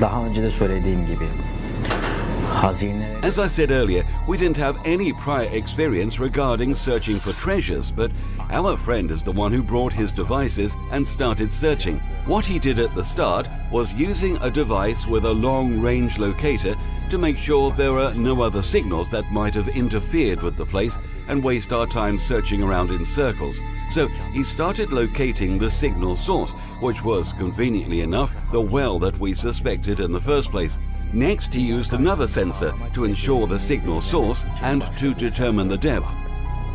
Daha önce de söylediğim gibi As I said earlier, we didn't have any prior experience regarding searching for treasures, but our friend is the one who brought his devices and started searching. What he did at the start was using a device with a long-range locator to make sure there were no other signals that might have interfered with the place and waste our time searching around in circles. So he started locating the signal source, which was, conveniently enough, the well that we suspected in the first place. Next, he used another sensor to ensure the signal source and to determine the depth.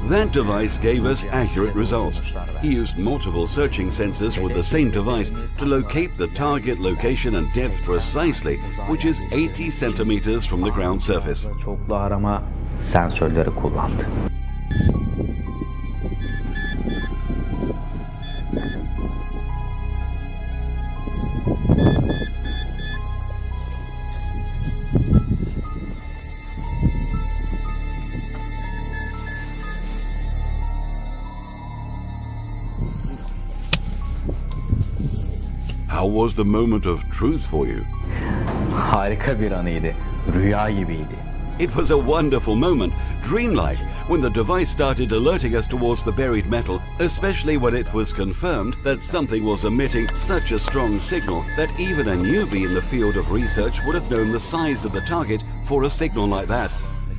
That device gave us accurate results. He used multiple searching sensors with the same device to locate the target location and depth precisely, which is 80 centimeters from the ground surface. Çoklu arama sensörleri kullandı. How was the moment of truth for you? Harika bir anıydı. Rüya gibiydi. It was a wonderful moment, dreamlike, when the device started alerting us towards the buried metal, especially when it was confirmed that something was emitting such a strong signal that even a newbie in the field of research would have known the size of the target for a signal like that.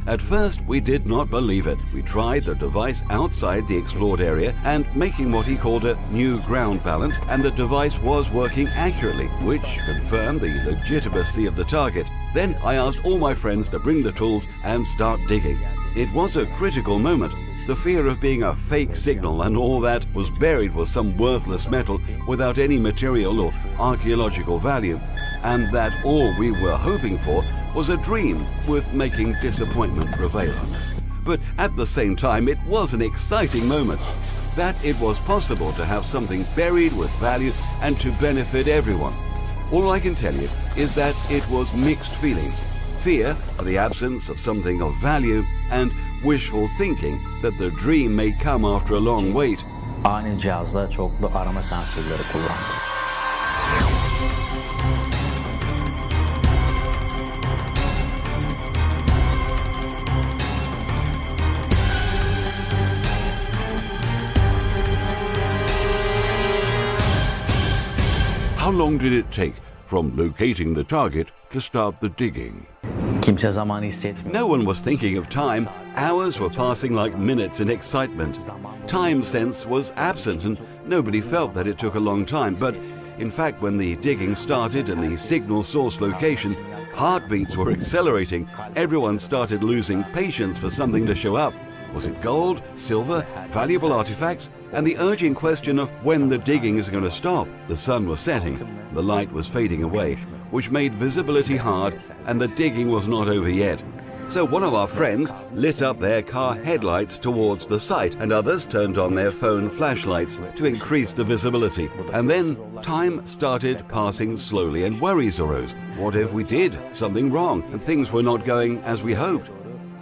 At first, we did not believe it. We tried the device outside the explored area and making what he called a new ground balance, and the device was working accurately, which confirmed the legitimacy of the target. Then I asked all my friends to bring the tools and start digging. It was a critical moment. The fear of being a fake signal and all that was buried with some worthless metal without any material or archaeological value, and that all we were hoping for was a dream with making disappointment prevail on us. But at the same time, it was an exciting moment that it was possible to have something buried with value and to benefit everyone. All I can tell you is that it was mixed feelings. Fear for the absence of something of value and wishful thinking that the dream may come after a long wait. Ani cihazla çoklu arama sensörleri kullandı. How long did it take from locating the target to start the digging? Kimse zamanı hissetmiyor. No one was thinking of time. Hours were passing like minutes in excitement. Time sense was absent and nobody felt that it took a long time. But in fact, when the digging started in the signal source location, heartbeats were accelerating. Everyone started losing patience for something to show up. Was it gold, silver, valuable artifacts? And the urgent question of when the digging is going to stop. The sun was setting, the light was fading away, which made visibility hard, and the digging was not over yet. So one of our friends lit up their car headlights towards the site, and others turned on their phone flashlights to increase the visibility. And then time started passing slowly and worries arose. What if we did something wrong and things were not going as we hoped?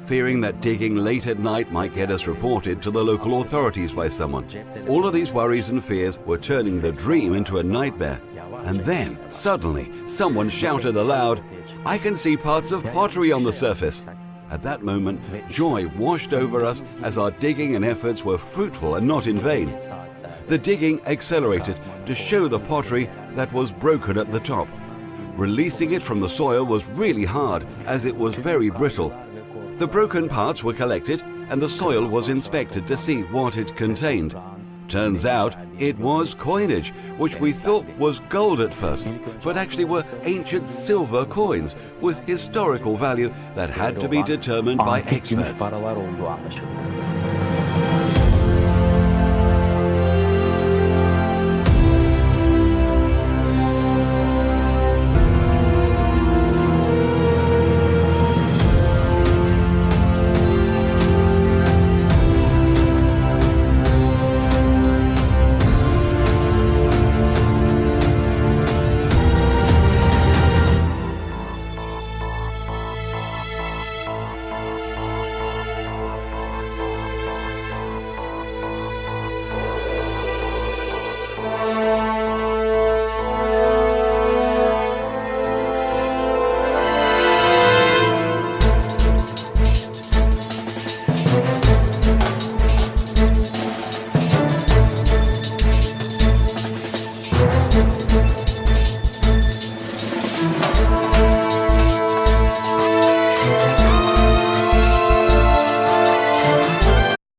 Fearing that digging late at night might get us reported to the local authorities by someone. All of these worries and fears were turning the dream into a nightmare. And then, suddenly, someone shouted aloud, "I can see parts of pottery on the surface." At that moment, joy washed over us as our digging and efforts were fruitful and not in vain. The digging accelerated to show the pottery that was broken at the top. Releasing it from the soil was really hard as it was very brittle. The broken parts were collected and the soil was inspected to see what it contained. Turns out it was coinage, which we thought was gold at first, but actually were ancient silver coins with historical value that had to be determined by Antik gümüş experts. paralar olduğu anlaşıldı.